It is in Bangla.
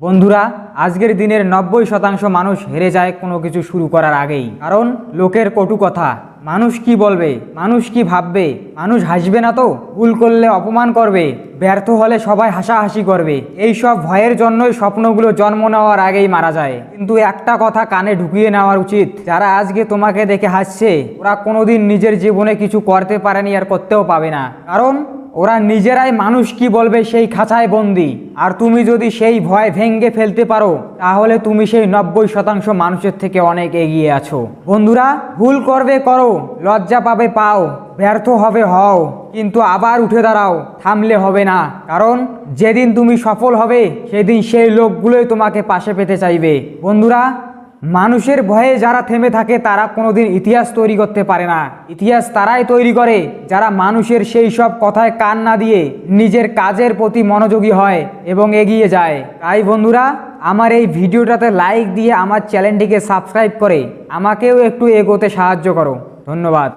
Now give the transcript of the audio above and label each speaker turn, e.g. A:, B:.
A: বন্ধুরা, আজকের দিনের 90% মানুষ হেরে যায় কোনো কিছু শুরু করার আগেই। কারণ লোকের কটু কথা, মানুষ কি বলবে, মানুষ কি ভাববে, মানুষ হাসবে না তো, ভুল করলে অপমান করবে, ব্যর্থ হলে সবাই হাসাহাসি করবে, এই সব ভয়ের জন্যই স্বপ্নগুলো জন্ম নেওয়ার আগেই মারা যায়। কিন্তু একটা কথা কানে ঢুকিয়ে নেওয়ার উচিত, যারা আজকে তোমাকে দেখে হাসছে ওরা কোনোদিন নিজের জীবনে কিছু করতে পারেনি আর করতেও পাবে না। কারণ ওরা নিজেরাই মানুষ কি বলবে সেই খাঁচায় বন্দি। আর তুমি যদি সেই ভয় ভেঙে ফেলতে পারো তাহলে তুমি সেই 90% মানুষের থেকে অনেক এগিয়ে আছো। বন্ধুরা, ভুল করবে করো, লজ্জা পাবে পাও, ব্যর্থ হবে হও, কিন্তু আবার উঠে দাঁড়াও, থামলে হবে না। কারণ যেদিন তুমি সফল হবে সেদিন সেই লোকগুলোই তোমাকে পাশে পেতে চাইবে। বন্ধুরা, মানুষের ভয়ে যারা থেমে থাকে তারা কোনোদিন ইতিহাস তৈরি করতে পারে না। ইতিহাস তারাই তৈরি করে যারা মানুষের সেই সব কথায় কান না দিয়ে নিজের কাজের প্রতি মনোযোগী হয় এবং এগিয়ে যায়। তাই বন্ধুরা, আমার এই ভিডিওটাতে লাইক দিয়ে আমার চ্যানেলটিকে সাবস্ক্রাইব করে আমাকেও একটু এগোতে সাহায্য করো। ধন্যবাদ।